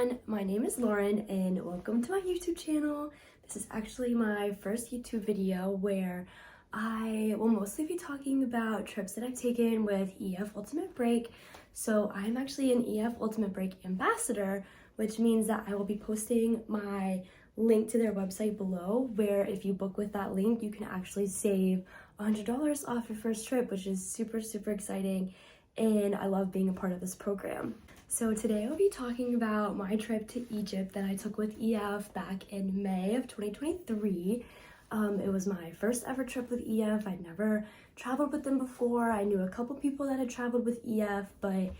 everyone, my name is Lauren and welcome to my YouTube channel. This is actually my first YouTube video where I will mostly be talking about trips that I've taken with EF Ultimate Break. So I'm actually an EF Ultimate Break ambassador, which means that I will be posting my link to their website below, where if you book with that link, you can actually save $100 off your first trip, which is super exciting, and I love being a part of this program. So today I'll be talking about my trip to Egypt that I took with EF back in May of 2023. It was my first ever trip with EF. I'd never traveled with them before. I knew a couple people that had traveled with EF, but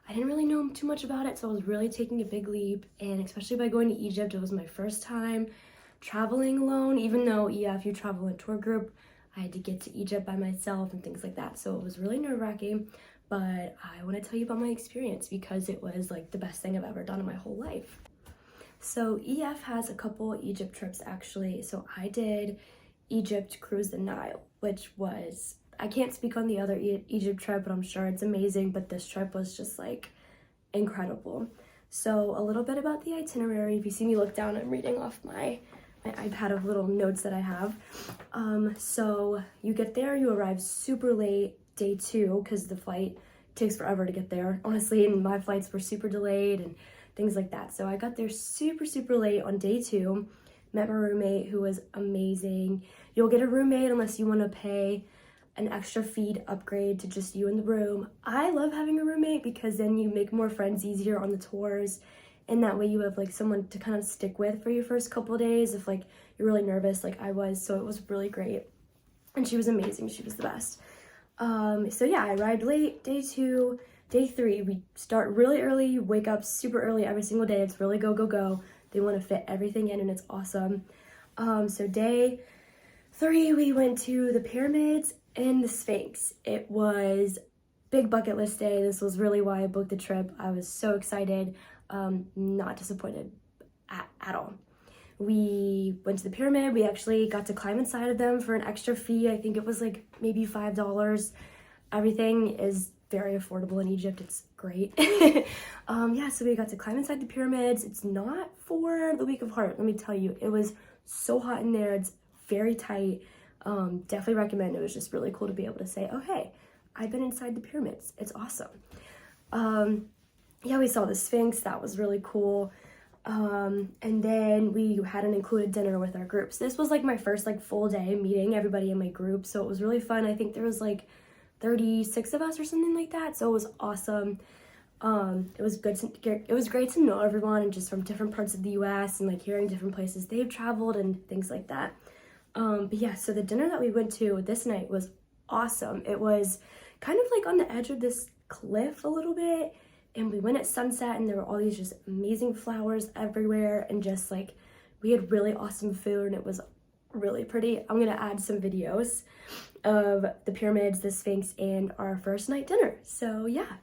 I didn't really know too much about it, so I was really taking a big leap, and especially by going to Egypt, it was my first time traveling alone. Even though EF, you travel in a tour group, I had to get to Egypt by myself and things like that, so it was really nerve-wracking. But I want to tell you about my experience because it was like the best thing I've ever done in my whole life. So EF has a couple Egypt trips actually. So I did Egypt cruise the Nile, which was, I can't speak on the other Egypt trip, but I'm sure it's amazing. But this trip was just like incredible. So a little bit about the itinerary. If you see me look down, I'm reading off my iPad of little notes that I have. So you get there, you arrive super late, day 2, because the flight takes forever to get there, honestly, and my flights were super delayed and things like that. So I got there super late on day 2, met my roommate who was amazing. You'll get a roommate unless you want to pay an extra fee to upgrade to just you in the room. I love having a roommate because then you make more friends easier on the tours, and that way you have like someone to kind of stick with for your first couple of days if like you're really nervous like I was. So it was really great, and she was amazing. She was the best. So yeah, I arrived late, day 2. Day 3, we start really early, wake up super early every single day. It's really go. They want to fit everything in and it's awesome. So day 3, we went to the pyramids and the Sphinx. It was big bucket list day. This was really why I booked the trip. I was so excited, not disappointed at all. We went to the pyramid. We actually got to climb inside of them for an extra fee. I think it was like maybe $5. Everything is very affordable in Egypt. It's great. Yeah, so we got to climb inside the pyramids. It's not for the weak of heart, let me tell you. It was so hot in there. It's very tight. Definitely recommend. It was just really cool to be able to say, oh, hey, I've been inside the pyramids. It's awesome. Yeah, we saw the Sphinx. That was really cool. And then we had an included dinner with our groups. This was like my first like full day meeting everybody in my group, so it was really fun. I think there was like 36 of us or something like that, so it was awesome. It was great to know everyone and just from different parts of the US and like hearing different places they've traveled and things like that. But yeah, so the dinner that we went to this night was awesome. It was kind of like on the edge of this cliff a little bit, and we went at sunset and there were all these just amazing flowers everywhere, and just like we had really awesome food and it was really pretty. I'm gonna add some videos of the pyramids, the Sphinx, and our first night dinner. So yeah.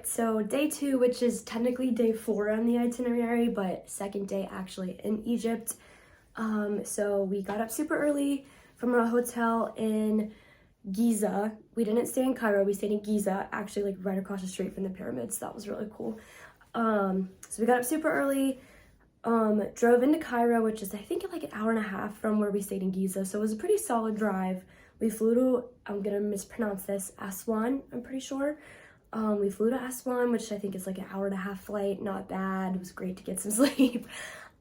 So day 2, which is technically day 4 on the itinerary, but second day actually in Egypt. So we got up super early from our hotel in Giza. We didn't stay in Cairo, we stayed in Giza, actually like right across the street from the pyramids. That was really cool. So we got up super early, drove into Cairo, which is I think like an hour and a half from where we stayed in Giza. So it was a pretty solid drive. We flew to, I'm gonna mispronounce this, Aswan, I'm pretty sure. We flew to Aswan, which I think is like an hour and a half flight. Not bad. It was great to get some sleep.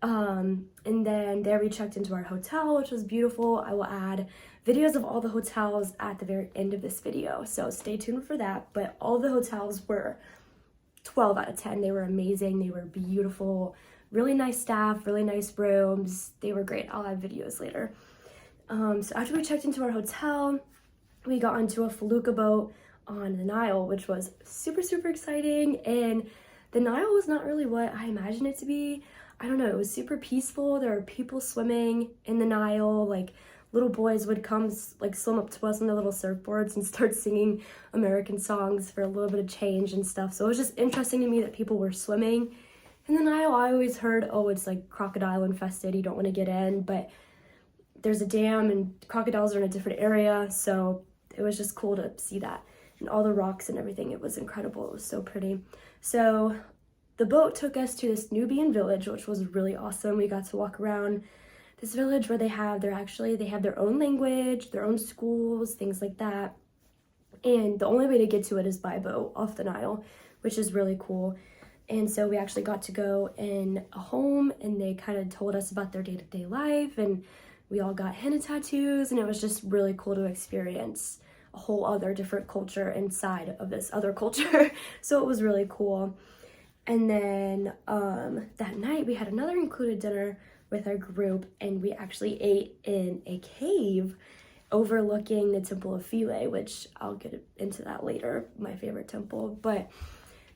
And then there we checked into our hotel, which was beautiful. I will add videos of all the hotels at the very end of this video, so stay tuned for that. But all the hotels were 12 out of 10. They were amazing. They were beautiful. Really nice staff, really nice rooms. They were great. I'll add videos later. So after we checked into our hotel, we got onto a felucca boat on the Nile, which was super exciting. And the Nile was not really what I imagined it to be. I don't know, it was super peaceful. There were people swimming in the Nile, like little boys would come like swim up to us on their little surfboards and start singing American songs for a little bit of change and stuff. So it was just interesting to me that people were swimming in the Nile. I always heard, oh, it's like crocodile infested, you don't want to get in, but there's a dam and crocodiles are in a different area, so it was just cool to see that. And all the rocks and everything, it was incredible. It was so pretty. So the boat took us to this Nubian village, which was really awesome. We got to walk around this village where they have their own language, their own schools, things like that. And the only way to get to it is by boat off the Nile, which is really cool. And so we actually got to go in a home, and they kind of told us about their day-to-day life, and we all got henna tattoos, and it was just really cool to experience a whole other different culture inside of this other culture. So it was really cool. And then that night we had another included dinner with our group, and we actually ate in a cave overlooking the Temple of Philae, which I'll get into that later, my favorite temple. But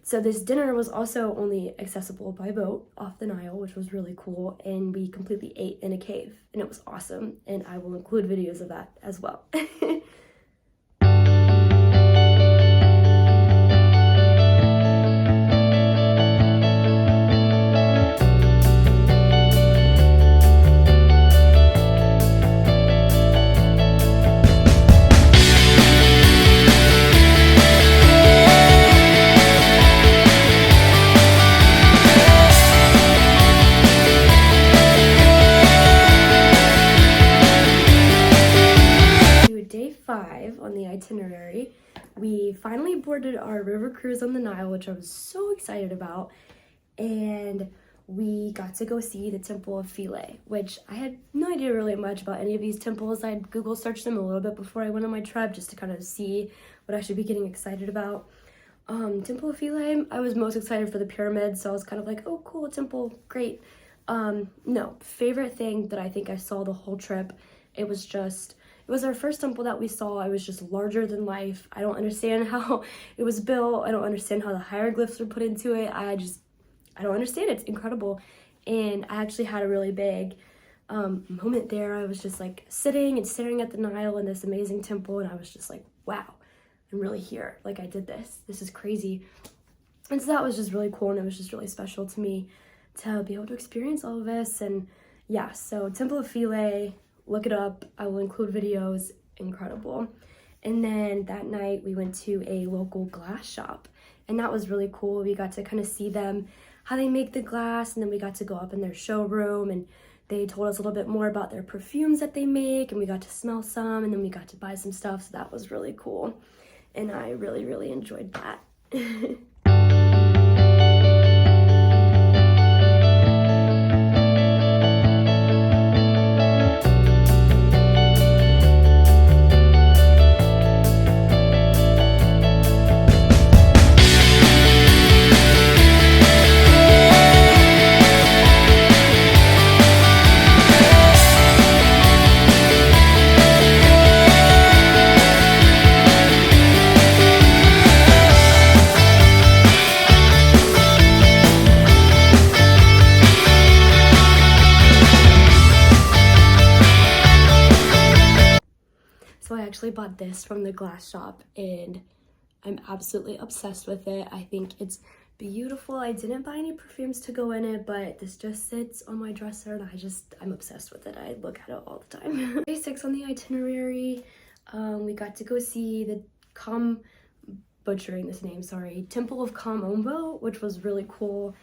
so this dinner was also only accessible by boat off the Nile, which was really cool, and we completely ate in a cave, and it was awesome, and I will include videos of that as well. On the itinerary, we finally boarded our river cruise on the Nile, which I was so excited about, and we got to go see the Temple of Philae, which I had no idea really much about any of these temples. I'd Google searched them a little bit before I went on my trip just to kind of see what I should be getting excited about. Temple of Philae, I was most excited for the pyramids, so I was kind of like, oh cool, a temple, great. No, favorite thing that I think I saw the whole trip, it was our first temple that we saw. It was just larger than life. I don't understand how it was built. I don't understand how the hieroglyphs were put into it. I don't understand it. It's incredible. And I actually had a really big moment there. I was just like sitting and staring at the Nile in this amazing temple, and I was just like, wow, I'm really here. Like, I did this. This is crazy. And so that was just really cool, and it was just really special to me to be able to experience all of this. And yeah, so Temple of Philae, look it up. I will include videos. Incredible. And then that night we went to a local glass shop, and that was really cool. We got to kind of see them, how they make the glass, and then we got to go up in their showroom, and they told us a little bit more about their perfumes that they make, and we got to smell some, and then we got to buy some stuff. So that was really cool, and I really, really enjoyed that. So I actually bought this from the glass shop, and I'm absolutely obsessed with it. I think it's beautiful. I didn't buy any perfumes to go in it, but this just sits on my dresser, and I'm obsessed with it. I look at it all the time. Day 6 on the itinerary, we got to go see the butchering this name, sorry, Temple of Kom, which was really cool.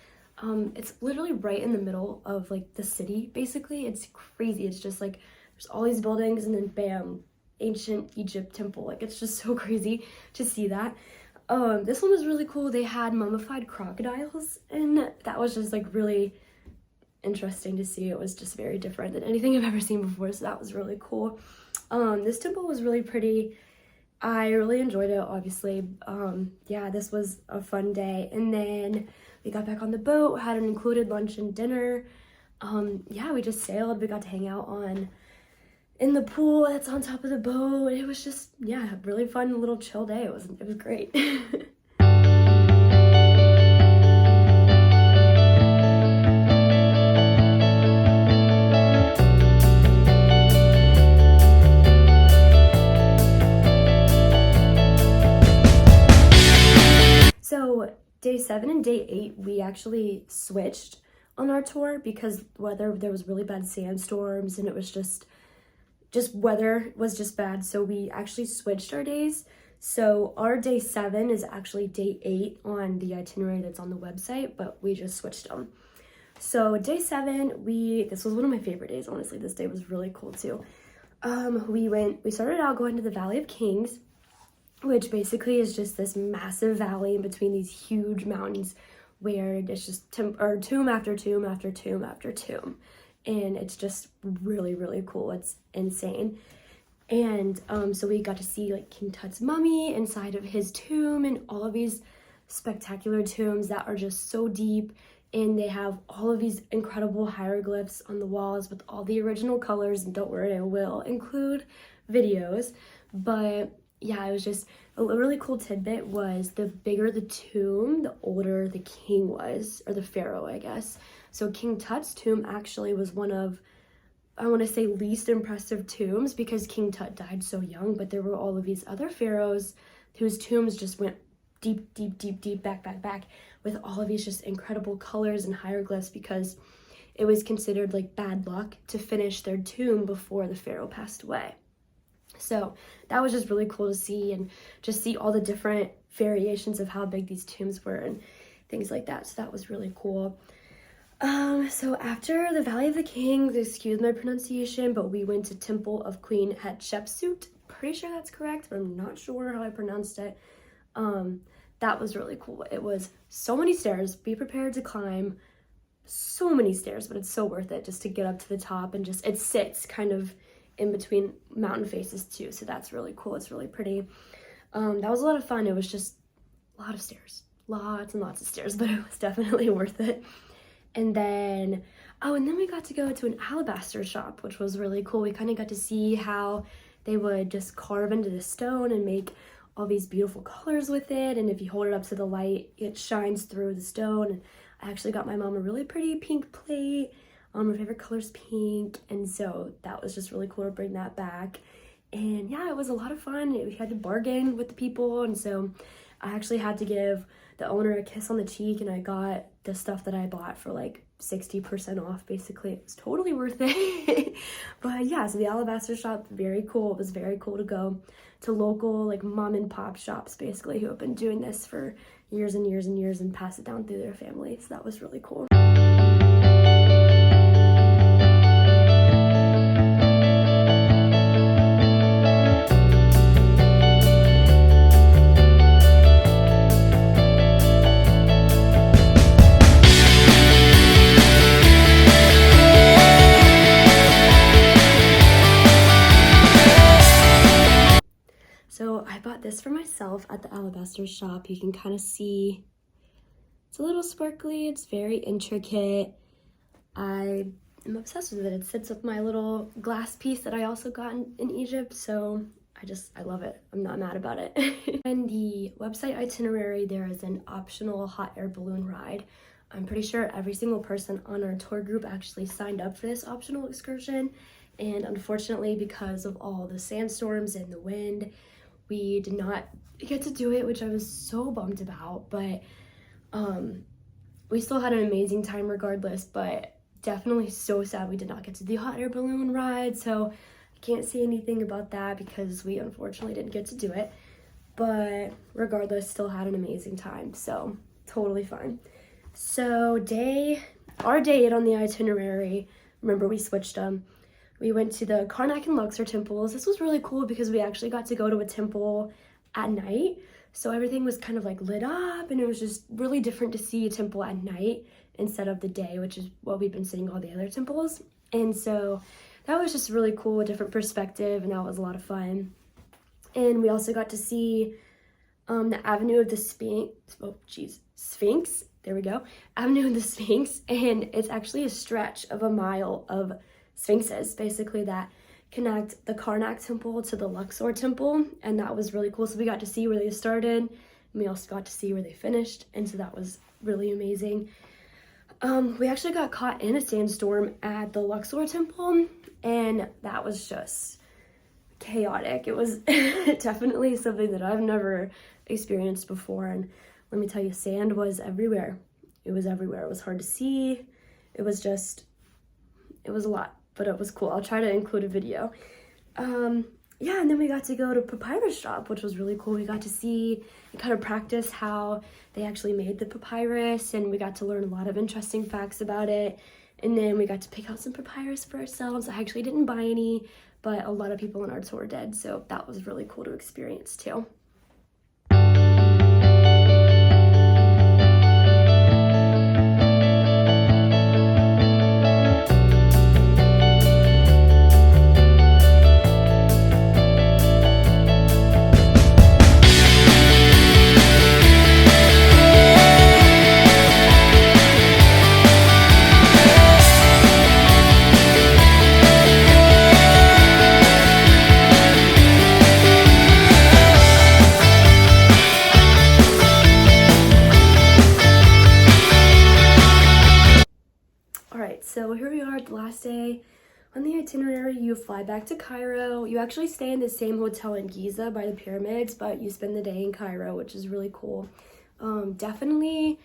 It's literally right in the middle of like the city, basically. It's crazy. It's just like there's all these buildings, and then bam, ancient Egypt temple. Like, it's just so crazy to see that. This one was really cool. They had mummified crocodiles, and that was just like really interesting to see. It was just very different than anything I've ever seen before, so that was really cool. This temple was really pretty. I really enjoyed it, obviously. Yeah, this was a fun day. And then we got back on the boat, had an included lunch and dinner. Yeah, we just sailed. We got to hang out in the pool that's on top of the boat. It was just, yeah, a really fun little chill day. It was great. day 7 and day 8, we actually switched on our tour because there was really bad sandstorms and it was just weather was just bad. So we actually switched our days. So our day 7 is actually day 8 on the itinerary that's on the website, but we just switched them. So day 7, this was one of my favorite days, honestly. This day was really cool too. We started out going to the Valley of Kings, which basically is just this massive valley in between these huge mountains where it's just tomb after tomb after tomb after tomb. And it's just really, really cool. It's insane. And so we got to see like King Tut's mummy inside of his tomb and all of these spectacular tombs that are just so deep. And they have all of these incredible hieroglyphs on the walls with all the original colors. And don't worry, I will include videos. But yeah, it was just a really cool tidbit was the bigger the tomb, the older the king was, or the pharaoh, I guess. So King Tut's tomb actually was one of, I want to say, least impressive tombs because King Tut died so young, but there were all of these other pharaohs whose tombs just went deep, deep, deep, deep, back with all of these just incredible colors and hieroglyphs because it was considered like bad luck to finish their tomb before the pharaoh passed away. So that was just really cool to see and just see all the different variations of how big these tombs were and things like that. So that was really cool. So after the Valley of the Kings, excuse my pronunciation, but we went to Temple of Queen Hatshepsut. Pretty sure that's correct, but I'm not sure how I pronounced it. That was really cool. It was so many stairs. Be prepared to climb so many stairs, but it's so worth it just to get up to the top and just, it sits kind of in between mountain faces too. So that's really cool. It's really pretty. That was a lot of fun. It was just a lot of stairs, lots and lots of stairs, but it was definitely worth it. And then we got to go to an alabaster shop, which was really cool. We kind of got to see how they would just carve into the stone and make all these beautiful colors with it. And if you hold it up to the light, it shines through the stone. And I actually got my mom a really pretty pink plate. Her favorite color's pink. And so that was just really cool to bring that back. And yeah, it was a lot of fun. We had to bargain with the people. And so I actually had to give the owner a kiss on the cheek, and I got the stuff that I bought for like 60% off. Basically, it was totally worth it. But yeah, so the alabaster shop, very cool. It was very cool to go to local like mom and pop shops basically who have been doing this for years and years and years and pass it down through their family. So that was really cool. So I bought this for myself at the alabaster shop. You can kind of see it's a little sparkly. It's very intricate. I am obsessed with it. It sits with my little glass piece that I also got in Egypt. So I love it. I'm not mad about it. And the website itinerary, there is an optional hot air balloon ride. I'm pretty sure every single person on our tour group actually signed up for this optional excursion. And unfortunately, because of all the sandstorms and the wind, we did not get to do it, which I was so bummed about, but we still had an amazing time regardless, but definitely so sad we did not get to do the hot air balloon ride. So I can't say anything about that because we unfortunately didn't get to do it, but regardless, still had an amazing time. So totally fine. So our day 8 on the itinerary, remember we switched them. We went to the Karnak and Luxor temples. This was really cool because we actually got to go to a temple at night. So everything was kind of like lit up and it was just really different to see a temple at night instead of the day, which is what we've been seeing all the other temples. And so that was just really cool, a different perspective, and that was a lot of fun. And we also got to see the Avenue of the Sphinx. There we go. Avenue of the Sphinx. And it's actually a stretch of a mile of sphinxes basically that connect the Karnak temple to the Luxor temple, and that was really cool. So we got to see where they started and we also got to see where they finished, and so that was really amazing. We actually got caught in a sandstorm at the Luxor temple, and that was just chaotic. It was definitely something that I've never experienced before, and let me tell you, sand was everywhere. It was everywhere. It was hard to see. It was a lot, but it was cool. I'll try to include a video. Yeah, and then we got to go to papyrus shop, which was really cool. We got to see and kind of practice how they actually made the papyrus, and we got to learn a lot of interesting facts about it. And then we got to pick out some papyrus for ourselves. I actually didn't buy any, but a lot of people on our tour did, so that was really cool to experience too. So here we are, the last day on the itinerary. You fly back to Cairo. You actually stay in the same hotel in Giza by the pyramids, but you spend the day in Cairo, which is really cool. Definitely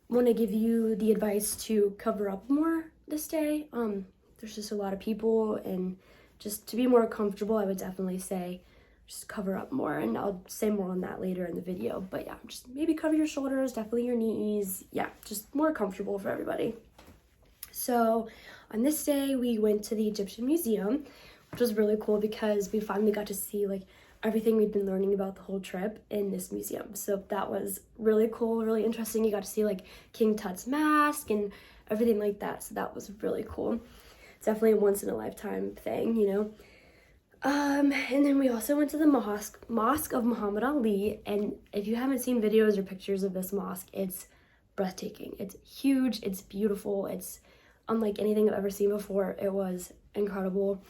want to give you the advice to cover up more this day. There's just a lot of people, and just to be more comfortable, I would definitely say just cover up more, and I'll say more on that later in the video. But yeah, just maybe cover your shoulders, definitely your knees. Yeah, just more comfortable for everybody. So on this day, we went to the Egyptian Museum, which was really cool because we finally got to see like everything we'd been learning about the whole trip in this museum. So that was really cool, really interesting. You got to see like King Tut's mask and everything like that. So that was really cool. It's definitely a once in a lifetime thing, you know. And then we also went to the Mosque of Muhammad Ali. And if you haven't seen videos or pictures of this mosque, it's breathtaking. It's huge. It's beautiful. It's unlike anything I've ever seen before. It was incredible.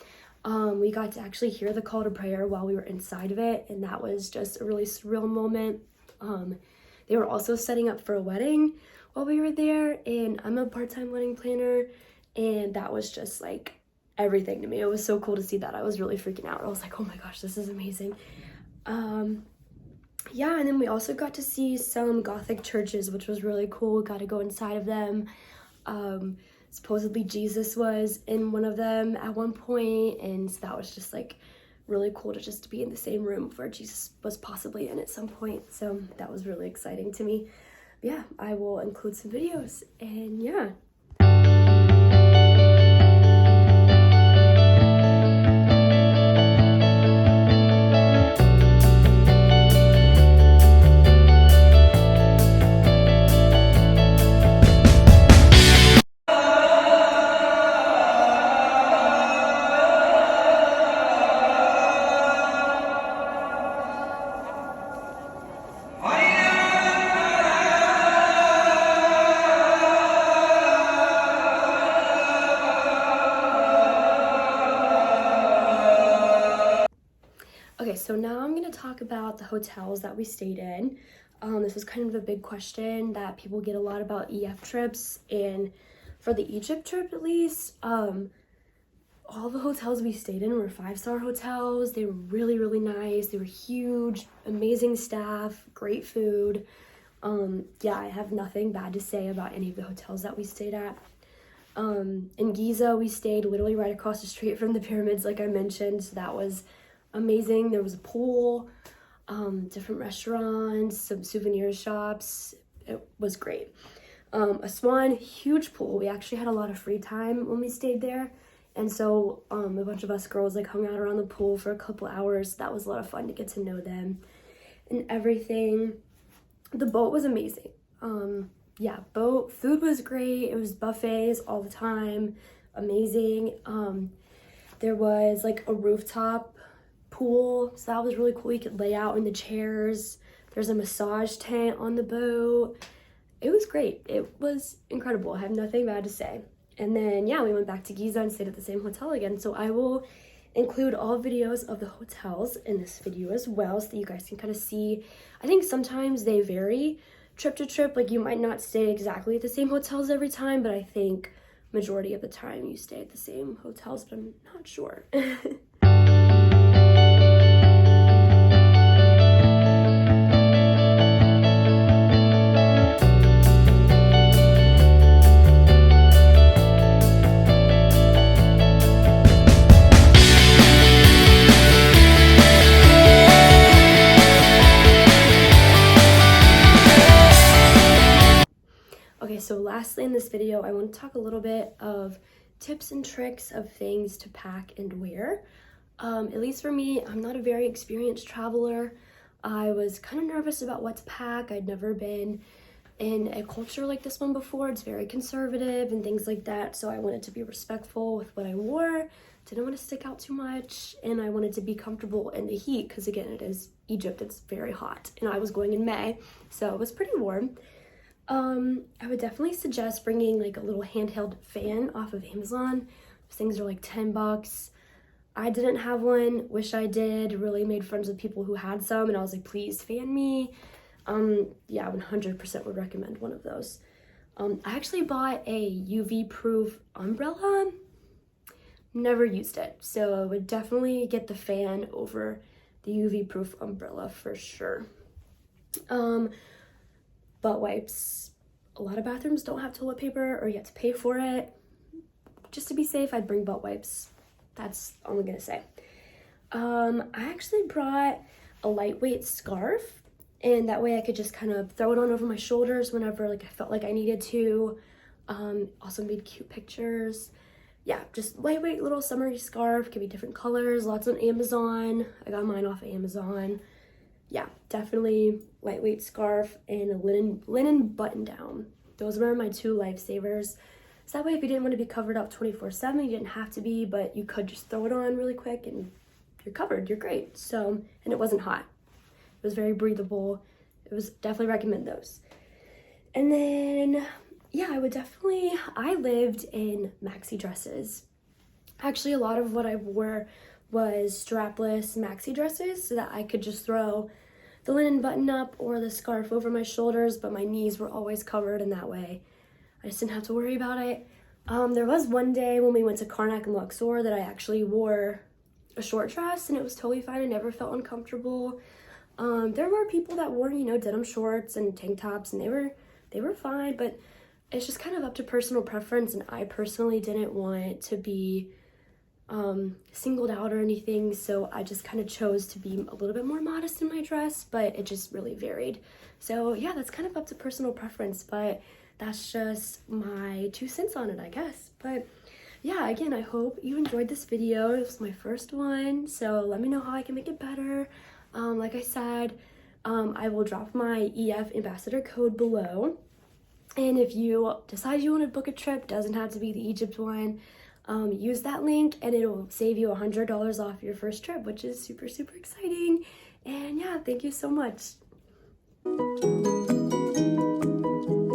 We got to actually hear the call to prayer while we were inside of it, and that was just a really surreal moment. They were also setting up for a wedding while we were there, and I'm a part-time wedding planner, and that was just like everything to me. It was so cool to see that. I was really freaking out. I was like, oh my gosh, this is amazing. Yeah, and then we also got to see some Gothic churches, which was really cool. Got to go inside of them. Supposedly Jesus was in one of them at one point, and so that was just like really cool to just be in the same room where Jesus was possibly in at some point. So that was really exciting to me. But yeah, I will include some videos, and yeah. Okay, so now I'm going to talk about the hotels that we stayed in. This is kind of a big question that people get a lot about EF trips, and for the Egypt trip at least, all the hotels we stayed in were 5-star hotels. They were really, really nice. They were huge, amazing staff, great food. Yeah, I have nothing bad to say about any of the hotels that we stayed at. In Giza, we stayed literally right across the street from the pyramids, like I mentioned, so that was amazing. There was a pool, different restaurants, some souvenir shops. It was great. Aswan, huge pool. We actually had a lot of free time when we stayed there, and so a bunch of us girls like hung out around the pool for a couple hours. That was a lot of fun to get to know them and everything. The boat was amazing. Yeah, food was great. It was buffets all the time, amazing. There was like a rooftop pool, so that was really cool. You could lay out in the chairs. There's a massage tent on the boat. It was great. It was incredible. I have nothing bad to say. And then yeah, we went back to Giza and stayed at the same hotel again. So I will include all videos of the hotels in this video as well, so that you guys can kind of see. I think sometimes they vary trip to trip. Like you might not stay exactly at the same hotels every time, but I think majority of the time you stay at the same hotels, but I'm not sure. so lastly in this video, I want to talk a little bit of tips and tricks of things to pack and wear. At least for me, I'm not a very experienced traveler. I was kind of nervous about what to pack. I'd never been in a culture like this one before. It's very conservative and things like that, so I wanted to be respectful with what I wore. Didn't want to stick out too much, and I wanted to be comfortable in the heat because, again, it is Egypt. It's very hot, and I was going in May, so it was pretty warm. I would definitely suggest bringing like a little handheld fan off of Amazon. Those things are like $10. I didn't have one, wish I did. Really made friends with people who had some, and I was like, please fan me. Yeah, 100% would recommend one of those. I actually bought a UV proof umbrella. Never used it, so I would definitely get the fan over the UV proof umbrella for sure. Butt wipes. A lot of bathrooms don't have toilet paper or you have to pay for it. Just to be safe, I'd bring butt wipes. That's all I'm gonna say. I actually brought a lightweight scarf, and that way I could just kind of throw it on over my shoulders whenever like I felt like I needed to. Also made cute pictures. Yeah, just lightweight little summery scarf. Could be different colors, lots on Amazon. I got mine off of Amazon. Yeah, definitely lightweight scarf and a linen button down. Those were my two lifesavers. So that way if you didn't want to be covered up 24/7, you didn't have to be, but you could just throw it on really quick and you're covered, you're great. So, and it wasn't hot. It was very breathable. It was definitely recommend those. And then, yeah, I lived in maxi dresses. Actually, a lot of what I wore was strapless maxi dresses so that I could just throw the linen button up or the scarf over my shoulders, but my knees were always covered, and that way I just didn't have to worry about it. There was one day when we went to Karnak and Luxor that I actually wore a short dress, and it was totally fine. I never felt uncomfortable. There were people that wore, denim shorts and tank tops, and they were fine, but it's just kind of up to personal preference, and I personally didn't want to be singled out or anything, so I just kind of chose to be a little bit more modest in my dress, but it just really varied. So yeah, that's kind of up to personal preference, but that's just my 2 cents on it, I guess. But yeah, again, I hope you enjoyed this video. It was my first one, so let me know how I can make it better. Like I said, I will drop my EF ambassador code below, and if you decide you want to book a trip, doesn't have to be the Egypt one, use that link and it'll save you $100 off your first trip, which is super, super exciting. And yeah, thank you so much.